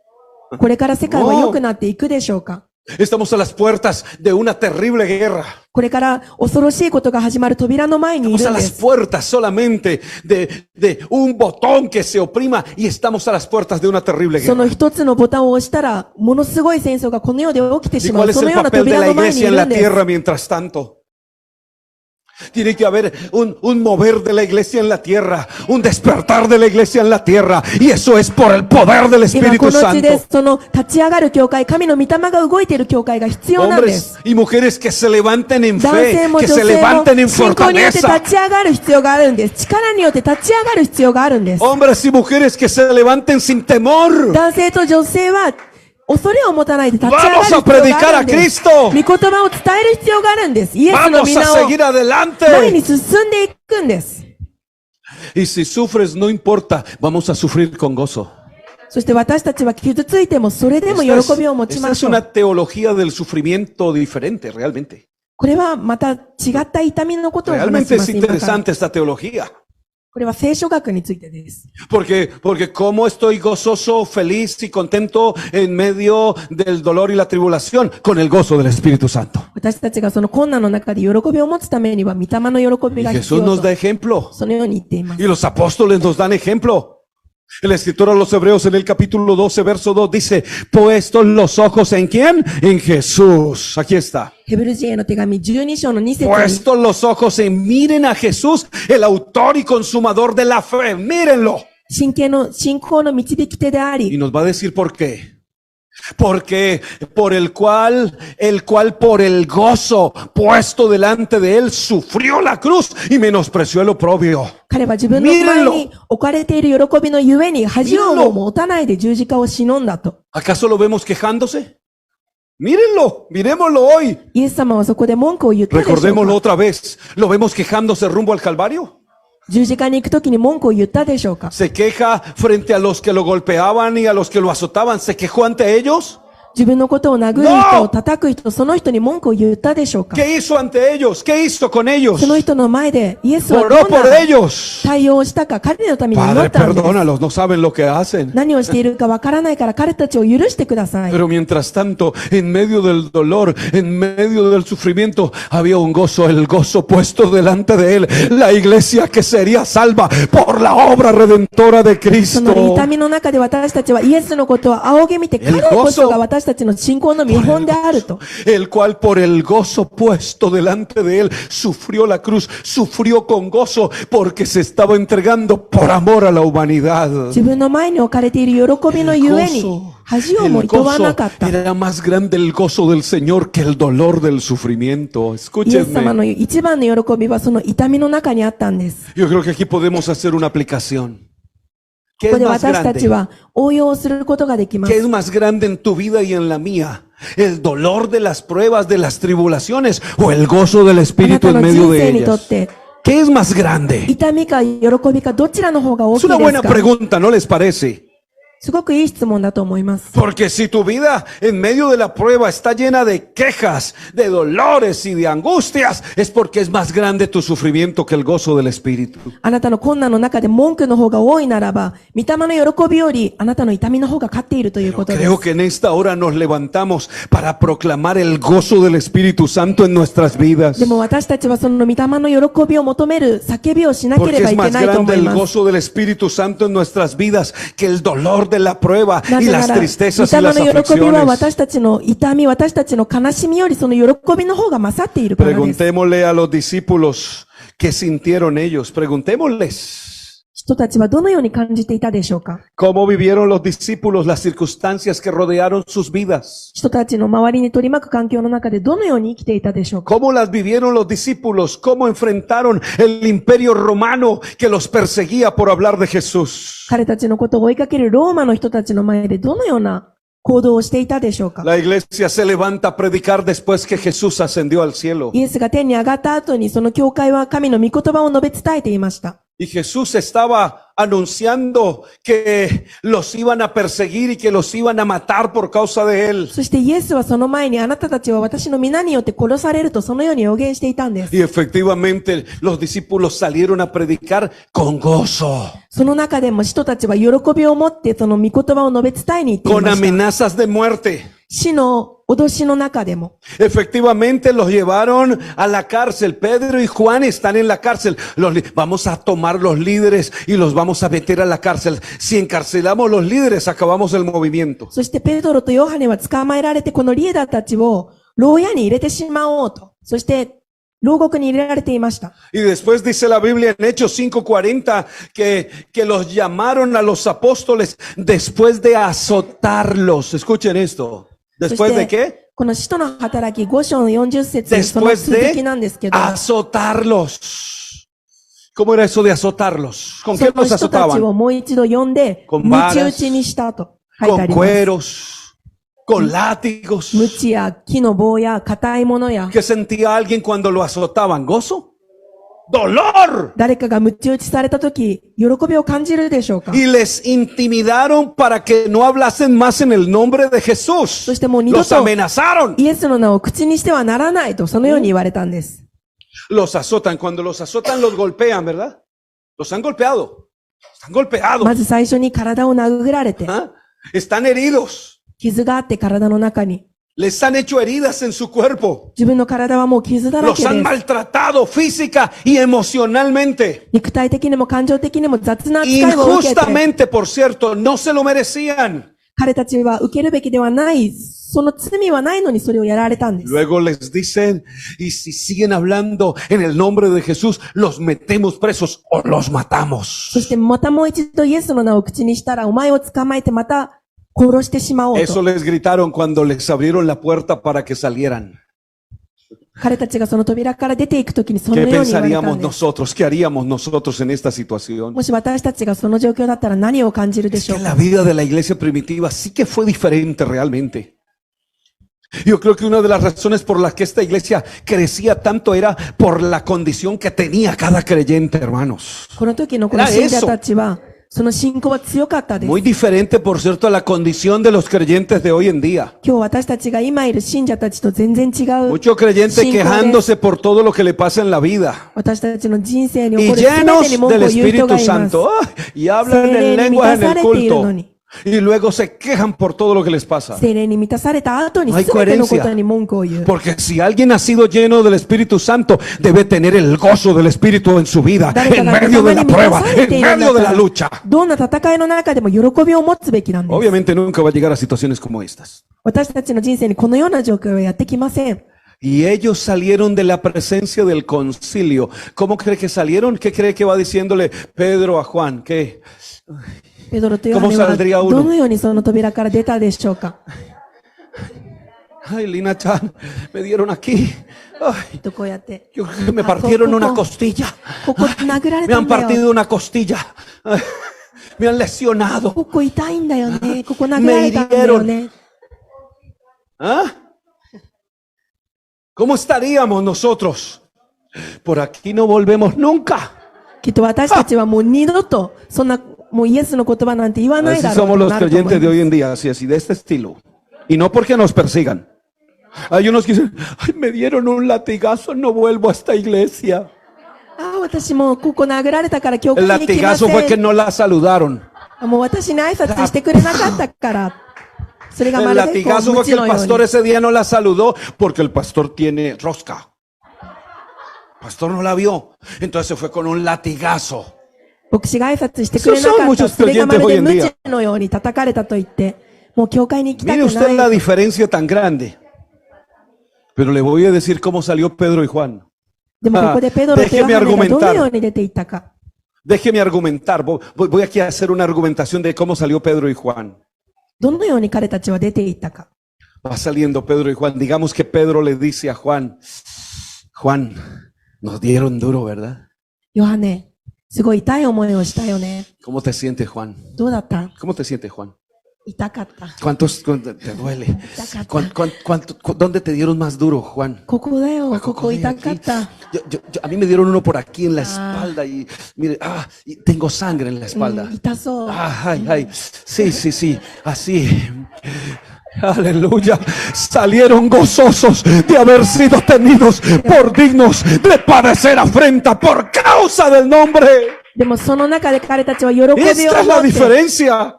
mejorando? これから世界は良くなっていくでしょうか。 Estamos a las puertas de una terrible guerra. これから恐ろしいことが始まる扉の前にい Estamos る a んで las す。 puertas solamente de un botón que se oprima y estamos a las puertas de una terrible そ guerra. の一つのボタンを押したら、ものすごい戦争がこの世で起きて ¿Y しま cuál う。 es その el ような papel de 扉 la の前にい iglesia en る la んです。 tierra mientras tanto? Tiene que haber un mover de la iglesia en la tierra, un despertar de la iglesia en la tierra, y eso es por el poder del 今こ Espíritu の地で Santo. その立ち上がる教会、神の御霊が動いている教会が必要なんです Hombres。y mujeres que se levanten en 男 fe, 性も que 女 se 性も levanten en 信仰によって fortaleza. 立ち上がる必要があるんです。力によって立ち上がる必要があるんです。 Hombres y mujeres que se levanten sin temor. 男性と女性は恐れを持たないで立ち上がる Vamos a 必要が predicar あ a るんです。 Cristo. 御言葉を伝える必要があるんです。イエスの Vamos 皆 a を seguir 前 adelante. に進んでいくんです。 Y si sufres, no importa, vamos a sufrir con gozo. そして私たちは傷ついてもそれでも Esta 喜びを持ち esta ま es しょ una う。 teología del sufrimiento diferente, realmente. これはまた違った痛みのことを話 Realmente しま es す。今から interesante esta teología. これは聖書学についてです。 Porque cómo estoy gozoso, feliz y contento en medio del dolor y la tribulación con el gozo del Espíritu Santo. 私たちがその困難の中で喜びを持つためには、御霊の喜 Y びが必 Jesús 要 nos da と、 ejemplo. そのように言っています。 Y los apóstoles nos dan ejemplo. El escritor a los Hebreos en el capítulo 12, verso 2 dice, puestos los ojos ¿en quién? En Jesús. Aquí está. ヘブル人への手紙12章の2節に、 Puestos los ojos en, miren a Jesús, el autor y consumador de la fe. Mírenlo. 信仰の導き手であ Y り、 nos va a decir por qué. Porque el cual por el gozo puesto delante de él sufrió la cruz y menospreció el oprobio. 彼は自分の前に置かれている喜びのゆえに恥をも持たないで十字架を忍んだと。¿Acaso lo vemos quejándose? Mírenlo, miremoslo hoy. イエス様はそこで文句を言ったでしょう Recordémoslo か。 otra vez. ¿Lo vemos quejándose rumbo al Calvario? 十字架に行くときに文句を言ったでしょうか。 Se queja frente a los que lo golpeaban y a los que lo azotaban. ¿Se quejó ante ellos? 自分のことを殴る人を叩く人、その人に文句を言ったでしょうか。 ¿Qué hizo ante ellos? ¿Qué hizo con ellos? その人の前でイエスはど Oró ん por な ellos. 対応をしたか、彼のために祈 Padre, ったんです。 perdónalos, no saben lo que hacen. 何をしているかわからないから彼たちを許してください。 Pero mientras tanto, en medio del dolor, en medio del sufrimiento, había un gozo, el gozo puesto delante de él. La iglesia que sería salva por la obra redentora de その Cristo. 痛みの中で私たちはイエスのことを仰げ見て、彼こそが私たちの信仰の見本であると。 El cual por el gozo puesto delante de él sufrió la cruz, sufrió con gozo porque se estaba entregando por amor a la humanidad. 自分の前に置かれている喜びのゆえに恥をも El いとわな gozo かった。 era más grande el gozo del Señor que el dolor del sufrimiento. イエス様 Escúchenme. の一番の喜びはその痛みの中にあったんです。 Yo creo que aquí podemos hacer una aplicación. こ ¿Qué こ es で más 私たち grande? は応用することができま ¿Qué す es。más grande en tu vida y en la mía? ¿El dolor de las pruebas, de las tribulaciones o el gozo del あな Espíritu た en の medio 人 de 生にとっ ellas? て ¿Qué es más grande? 痛みか喜びかどちらの方が大 Es きい una で buena すか？ pregunta, ¿no les parece? すごくいい質問だと思います。 Porque si tu vida en medio de la prueba está llena de quejas, de dolores y de angustias, es porque es más grande tu sufrimiento que el gozo del Espíritu. あなたの困難の中で文句の方が多いならば、御霊の喜びよりあなたの痛みの方が勝っているということです。 Creo que en esta hora nos levantamos para proclamar el gozo del Espíritu Santo en nuestras vidas. でも私たちはその御霊の喜びを求める叫びをしなけ Porque れば es いけ más ないと思 grande い el ます。 gozo del Espíritu Santo en nuestras vidas que el dolor de la prueba な y ぜな las ら、御 tristezas y 霊 las の喜びは aflicciones. 私たちの痛み、私たちの悲しみよりその喜びの方が勝っているからです。 Preguntémosle a los discípulos qué sintieron ellos. Preguntémosles. 人たちはどのように感じていたでしょうか？ ¿Cómo vivieron los discípulos las circunstancias que rodearon sus vidas? 人たちの周りに取り巻く環境の中でどのように生きていたでしょうか？ ¿Cómo las vivieron los discípulos? ¿Cómo enfrentaron el imperio romano que los perseguía por hablar de Jesús? 彼たちのことを追いかけるローマの人たちの前でどのような行動をしていたでしょうか？ La iglesia se levanta a predicar después que Jesús ascendió al cielo. イエスが天に上がった後にその教会は神の御言葉を述べ伝えていました。 Y Jesús estaba anunciando que los iban a perseguir y que los iban a matar por causa de él. そしてイエスはその前にあなたたちは私の皆によって殺されるとそのように予言していたんです。 Y efectivamente los discípulos salieron a predicar con gozo, その中でも人たちは喜びを持ってその御言葉を述べ伝えに行ってい con ました。 amenazas de muerte. 死の脅しの中でも。 Efectivamente los llevaron a la cárcel. Pedro y Juan están en la cárcel. Vamos a tomar los líderes y los vamos a meter a la cárcel. Si encarcelamos los líderes, acabamos el movimiento. そしてペトロとヨハネは捕まえられてこのリーダーたちを牢屋に入れてしまおうと。そして牢獄に入れられていました。 Y después dice la Biblia en Hechos 5:40 que los llamaron a los apóstoles después de azotarlos. Escuchen esto. そ ¿Después し de て qué? この使徒の働き5章の40節その Después 続きなんですけ de ど、 azotarlos. ¿Cómo era eso de azotarlos? ¿Con そ qué の los 人たち azotaban? をもう一度呼んで、 Con 鞭 varas, 打ちにしたと書いてあ Con ります。 cueros, con látigos. 鞭や木の棒や硬いものや、 ¿Qué sentía alguien cuando lo azotaban? ¿Gozo? ¡Dolor! 誰かが鞭打ちされたとき、喜びを感じるでしょうか？ Y les intimidaron para que no hablasen más en el nombre de Jesús. そしてもう二度 Los と amenazaron. イエスの名を口にしてはならないと、そのように言われたんです。 Los azotan. Cuando los azotan, los golpean, ¿verdad? Los han golpeado. Están golpeados. まず最初に体を殴られて、 ¿Ah? Están heridos. 傷があって体の中に、 Les han hecho heridas en su cuerpo. 自分の体はもう傷だら Los けで han す。 maltratado física y emocionalmente. 肉体的にも感情的にも雑な扱いを受けて、 Injustamente, por cierto, no se lo merecían. 彼たちは受けるべきではない、その罪はないのにそれをやられたんです。 Luego les dicen, y si siguen hablando en el nombre de Jesús, los metemos presos o los matamos. そしてまたもう一度イエスの名を口にしたら、お前を捕まえてまた殺してしまおう Eso と。 les gritaron cuando les abrieron la puerta para que salieran. 彼たちがその扉から出ていくときにその ¿Qué ように言われた pensaríamos んです。 nosotros? ¿Qué haríamos nosotros en esta situación? もし私たちがその状況だったら何を感じるで Es しょ que う la か。 vida de la iglesia primitiva sí que fue diferente realmente. Yo creo que una de las razones por las que esta iglesia crecía tanto era por la condición que tenía cada creyente, hermanos. この時のこの信者たちは、その信仰は強かったです。 Muy diferente, por cierto, a la condición de los creyentes de hoy en día. 今日私たちが今いる信者たちと全然違う Mucho creyente 信仰です。 quejándose por todo lo que le pasa en la vida. 私たちの人生に Y 起こる全て llenos に文句 del を言う人 Espíritu がいます。 Santo. Y hablan en 聖霊に満 lenguas た en さ el れているの culto. に、 Y luego se quejan por todo lo que les pasa. 聖霊に満たされた後に No hay 全てのことに文句を言う。 Porque si alguien ha sido lleno del Espíritu Santo, debe tener el gozo del Espíritu en su vida, 誰か en が medio 御 de 霊 la に満た prueba, されて en いるんだ medio っ de た la ら、 lucha. どんな戦いの中でも喜びを持つべきなんです。 Obviamente nunca va a llegar a situaciones como estas. 私たちの人生にこのような状況はやってきません。 Y ellos salieron de la presencia del concilio. ¿Cómo cree que salieron? ¿Qué cree que va diciéndole Pedro a Juan? ¿Qué? ペドロとヨハネはどのようにその扉から出たでしょうか。 Ay, Lina Chan, me dieron aquí. Ay, とこうやって、 yo creo que me partieron una costilla. ここ殴られ Me た han んだよ。 partido una costilla. Ay, me han lesionado. ここ痛いんだよね。ここ殴られたんだよね。 ¿Ah? ¿Cómo estaríamos nosotros? Por aquí no volvemos nunca. きっと私たちはもう二度と、そんな、もうイエスの言葉なんて言わない Así だろう somos と los なると思い creyentes de ます。 hoy en día, así, de este estilo. Y no porque nos persigan. Hay unos que dicen, ay, me dieron un latigazo, no vuelvo a esta iglesia. ああ、私もうここ殴られたから教 El 会に来ま latigazo fue que せん。 no la saludaron. もう私に挨拶してくれなかったから。それが El まるでこう latigazo 無 fue 知 que el のよう pastor に。 ese día no la saludó porque el pastor tiene rosca. El pastor no la vio. Entonces se fue con un latigazo. 牧師が挨拶してくれなかった。それがまるで無知のように叩かれたと言って、もう教会に行きた Mire く usted な la い。 diferencia tan grande. Pero le voy a decir cómo salió Pedro y Juan. でもここでペドロとヨハネがどのように出ていったか。 Déjeme argumentar. Voy aquí a hacer una argumentación de cómo salió Pedro y Juan. どのように彼たちは出ていったか。 Va saliendo Pedro y Juan. Digamos que Pedro le dice a Juan, Juan, nos dieron duro, ¿verdad? ヨハネ、すごい痛い思いをしたよね。 ¿Cómo te sientes, Juan? どうだった？ ¿Cómo te sientes, Juan? 痛かった。 ¿Cuántos te duele? 痛かった。 ¿Dónde te dieron más duro, Juan? ここだよ。ここ痛かった。 A mí me dieron uno por aquí en la espalda y mire, y tengo sangre en la う espalda. ん、痛そう。 Ay, ay, sí, sí, sí, así. Aleluya. Salieron gozosos de haber sido tenidos por dignos de padecer afrenta por causa del nombre. でもその中で彼たちは喜びを持 Esta es la って、 diferencia.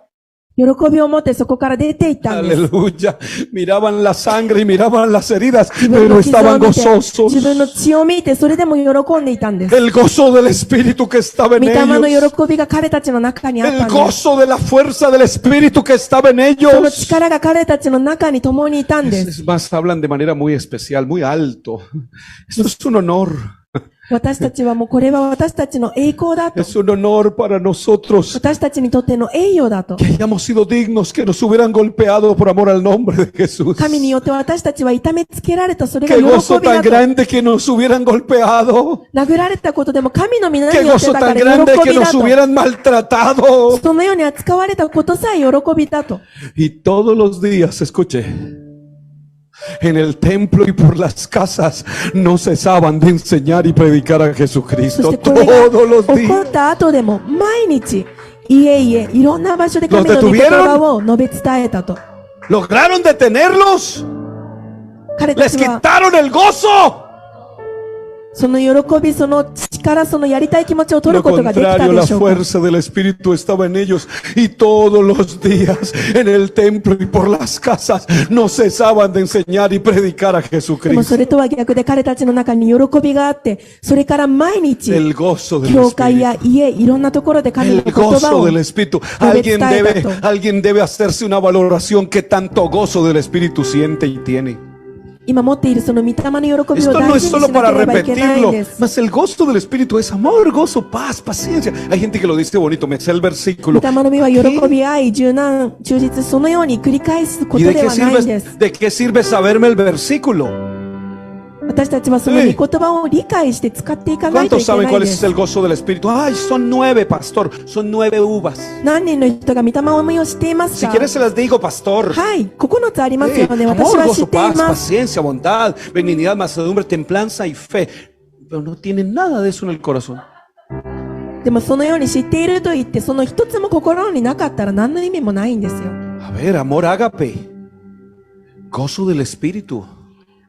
喜びを持ってそこから出ていったんです。 Aleluya. Miraban la sangre y miraban las heridas, 自分 pero の傷を estaban 見て、 gozosos. 自分の血を見て、それでも喜んでいたんです。 El gozo del Espíritu que estaba en 御霊の ellos. 喜びが彼たちの中にあっ El たんです。 gozo de la fuerza del Espíritu que estaba en その ellos. 力が彼たちの中に共にいたんです。 Es más, hablan de manera muy especial, muy alto. Esto es un honor. 私たちはもうこれは私たちの栄光だと。 Es un honor para nosotros 私たちにとっての栄誉だと。 que hayamos sido dignos, que nos hubieran golpeado por amor al nombre de Jesús. 神によって私たちは痛めつけられた、それが Qué 喜 gozo びだ tan と。 grande que nos hubieran golpeado. 殴られたことでも神の皆 Qué によって gozo だか tan ら grande 喜 que びだ nos と。 hubieran maltratado. そのように扱われたことさえ喜びだと。 Y todos los días, escuche, en el templo y por las casas no cesaban de enseñar y predicar a そし Jesucristo てこれが todos los 起こ días. った後でも毎日、家々、いろんな場所で神の Los 御言 detuvieron. 葉を述べ伝えたと。 ¿Lograron detenerlos? 彼た ¿Les ちは quitaron el gozo? その喜び、その力、そのやりたい気持ちを取 Lo ることができた contrario, で la しょうか。 fuerza del Espíritu estaba en ellos y todos los días en el templo y por las casas no cesaban de enseñar y predicar a でもそ Jesucristo. れとは逆で彼たちの中に喜びがあって、それから毎日、 El gozo del 教会 Espíritu. や家、いろんなところで神の El 言葉 gozo を del Espíritu. 述べ伝えたと。 Alguien debe hacerse una valoración que tanto gozo del Espíritu siente y tiene. 今持っているその御霊の喜びを Esto no 大 es 事に solo しな para ければいけないん repetirlo, です mas el gozo del Espíritu es amor, gozo, paz, paciencia. Hay gente que lo dice bonito, me sé el 御 versículo. 霊の実は ¿Qué? 喜び、愛、柔軟、忠実、そのように繰り返すこ ¿Y と de で qué はないんで sirve, す。 de qué sirve saberme el versículo? 私たちはその御言葉を理解して使っていかないとい ¿Cuántos け saben ないん cuál で es す。 el gozo del Espíritu? Ay, son 9, pastor, son 9 uvas. 何人の人が御霊を見を知っています Si か？ quieres se las digo, pastor. はい、9つあります Eh, よね。私 amor, は知っ gozo, てい paz, ます。 paciencia, bondad, benignidad, mansedumbre, templanza y fe. Pero no tienen nada de eso en el corazón. でもそのように知っていると言って、その一つも心になかったら何の意味もないんですよ。 A ver, amor ágape, gozo del Espíritu.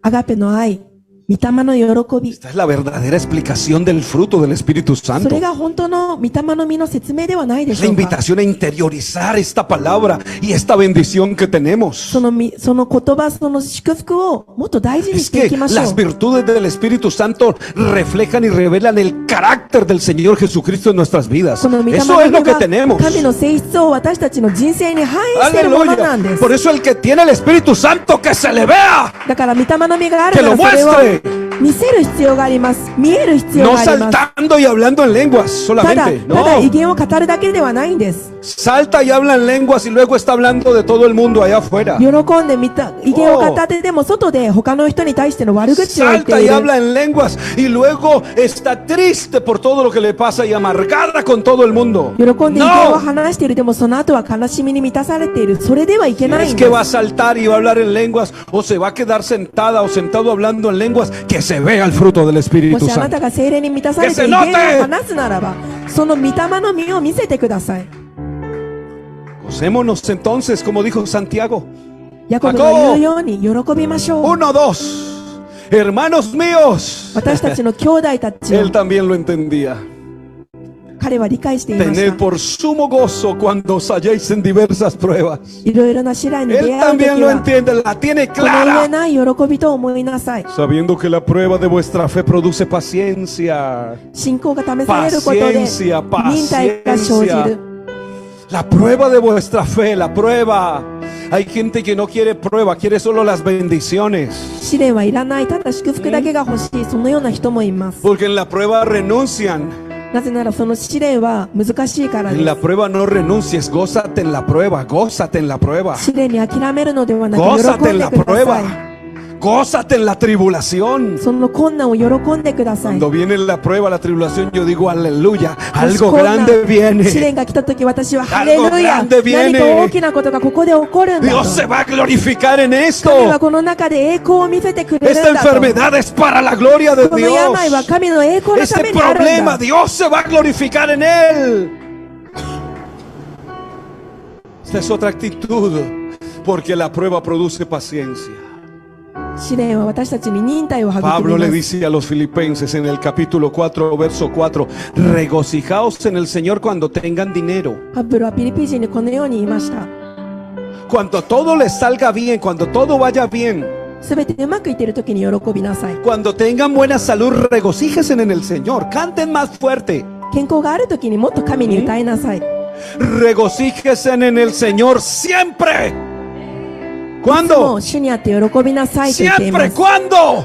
アガペの愛、御霊の喜び。 Esta es la verdadera explicación del fruto del Espíritu そ Santo. れが本当の御霊の実の説明ではないで Es し la ょうか。 invitación a interiorizar esta palabra y esta bendición que tenemos. その言葉、その祝福をもっと大事に Es してい que きましょ las う。 virtudes del Espíritu Santo reflejan y revelan el carácter del Señor Jesucristo en nuestras vidas. この御霊の Eso es lo 実 que は tenemos. 神の性質を私たちの人生に反映しているものな Aleluya. んです。 Por eso el que tiene el Espíritu Santo que se le vea. だから御霊の実がある Que な lo らそれを muestre. 見せる必要があります。見える必要 No があります。 saltando y hablando en lenguas ただ、 solamente. ただ威 No. 厳を語るだけではないんです。 Salta y habla en lenguas y luego está hablando de todo el mundo allá afuera. 喜んでみた、威厳を語ってでも外で他の人に対しての悪口を言っ Salta てい y る。 habla en lenguas y luego está triste por todo lo que le pasa y amargada con todo el mundo. 喜んで威厳を No. 話している。でもその後は悲しみに満たされている。それではいけない Es ん que です。 va a saltar y va a hablar en lenguas o se va a quedar sentada o sentado hablando en lenguas, que se vea el fruto del も Espíritu しあなた Santo. が精霊に満たされて Que 威 se 厳 note. を話すならば、その御霊の実を見せてください。 Gocémonos entonces, como dijo Santiago. ヤコブの言うように喜びましょう。 Uno, dos. Hermanos míos. 私たちの兄弟たちを Él también lo entendía. 彼は理解していまし Tened た。 por sumo gozo cuando os halléis en diversas pruebas. いろいろな試練に Él 出会うとき también lo は、 entiende, la tiene この上 clara. ない喜びと思いなさい。 Sabiendo que la prueba de vuestra fe produce paciencia. 信仰が試されることで、 Paciencia, 忍耐が生じる。 La prueba de vuestra fe, la prueba. Hay gente que no quiere prueba, quiere solo las bendiciones. 試練はいらない。ただ祝福だけが欲しい。そのような人もいます。 Porque en la prueba renuncian. なぜならその試練は難しいからで En la す。 prueba no renuncies, gózate en la prueba, gózate en la prueba. 試練に諦めるのではなく Gózate 喜 en んで la くださ prueba. い。 Gózate en la tribulación. その困難を喜んでください。 Cuando viene la prueba, la tribulación, yo digo aleluya. もし Algo 困難 grande 試 viene. 練が来た時私は Algo ハレルヤ grande viene 何か大きなことがここで起こるんだ Dios se と va a glorificar en 神 esto. はこの中で栄光を見せてくれる Esta んだと enfermedad es para la gloria de この病は Dios. 神の栄光のた Este めにあるん problema, だ Dios se va a glorificar en él. Esta es otra actitud, porque la prueba produce paciencia. 試練は私たちに忍耐を育 Pablo み le ます dice a los filipenses en el capítulo 4, verso 4, regocijaos en el Señor cuando tengan dinero. パブロはピリピ人にこのように言いました。 Cuando todo les salga bien, cuando todo vaya bien, すべてうまくいっている時に喜びなさい。 cuando tengan buena salud, regocíjense en el Señor. Canten más fuerte. 健康がある時にもっと神に歌いなさい。 Regocíjense en el Señor siempre. いつも ¿Cuándo? 主にあって喜びなさいと言っていま Siempre. す。 ¿Cuándo?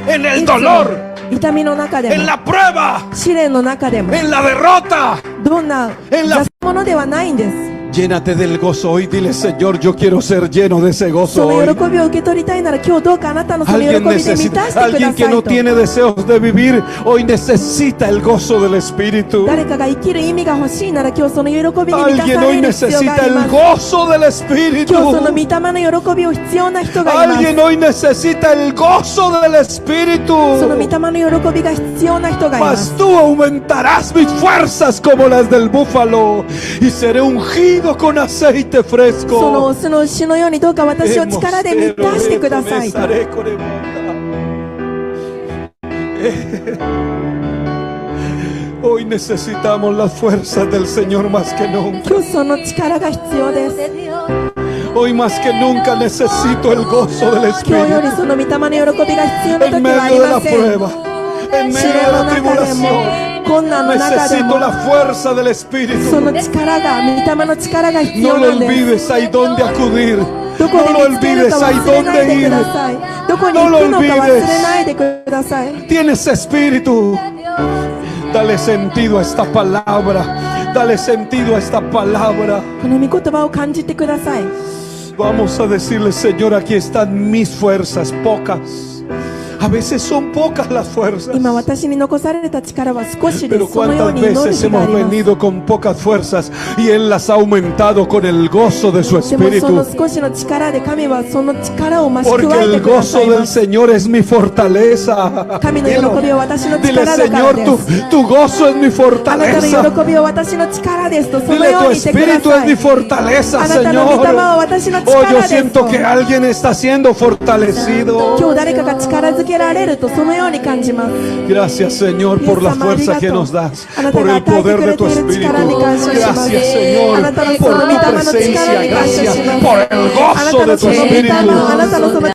En el いつも dolor, 痛みの中で en も la prueba, 試練の中でも en la derrota. どんな En la- 雑ものではないんです。 Llénate del gozo hoy. Dile, Señor, yo quiero ser lleno de ese そ gozo の hoy. 喜びを受け取りたいなら今日どうかあなたのその喜び Alguien で満たして necesita, くだ alguien que さ no いと。 tiene deseos de vivir, hoy necesita el gozo del Espíritu. 誰かが生きる意味が欲しいなら今日その喜びに満た Alguien さ hoy れる必要が necesita ありま el す。 gozo del 今日その Espíritu. 御霊の喜びを必要な人がいます。 Alguien hoy necesita el gozo del その御 Espíritu. 霊の喜びが必要な人がいま Mas す。 tú aumentarás mis fuerzas como las del búfalo y seré ungido con aceite その fresco. オスの牛のようにどうか私を力で満たしてくださいと。 Hoy necesitamos las fuerzas del Señor más que nunca. 今日その力が必要です。 Hoy más que nunca necesito el gozo del 今日より Espíritu. その御霊の喜びが必要な En 時はあり medio de ま la せん。 prueba, en 試 medio 練 de の la 中でも tribulación, 困難の中で necesito も la fuerza del そ Espíritu. の力が御霊の力が必 No 要 lo なんです。 olvides, hay donde acudir. どこ No lo で見つけるか olvides, hay 忘れない dónde でく ir. ださい。どこに No 行 lo くのか忘 olvides. れないでください。 Tienes espíritu. Dale sentido a esta palabra. Dale sentido a esta palabra. この御言葉を感じてください。 Vamos a decirle, Señor, aquí están mis fuerzas, pocas. A veces son pocas las fuerzas. 今私に残された力は少しで Pero す。そのよう cuántas に祈る veces 日があ hemos ります。 venido con pocas fuerzas y Él las ha aumentado con el gozo de su でもその espíritu. 少しの力で神はその力を増し Porque 加えて el くだ gozo さい del ます。 Señor es mi fortaleza. 神の喜びは私の Dile, 力だから Señor, で tu, す。 tu gozo es mi あなた fortaleza. の喜びは私の力ですと、その Dile, よ tu うにしてくだ espíritu さ es い。 mi fortaleza, あなたの御霊は Señor. 私の Oh, yo 力ですと。 siento que alguien está siendo fortalecido. 今日誰かが力づけられるとそのように感じます。 Gracias, Señor, por la fuerza que nos das, あなた por が el 与えて poder く de れ tu ている espíritu. 力に感謝します。 Gracias, Señor, あなたのそ por の御 tu 霊の力 presencia. に感謝し Gracias ます。 por el あな gozo た de の tu その御霊、あな espíritu. たのその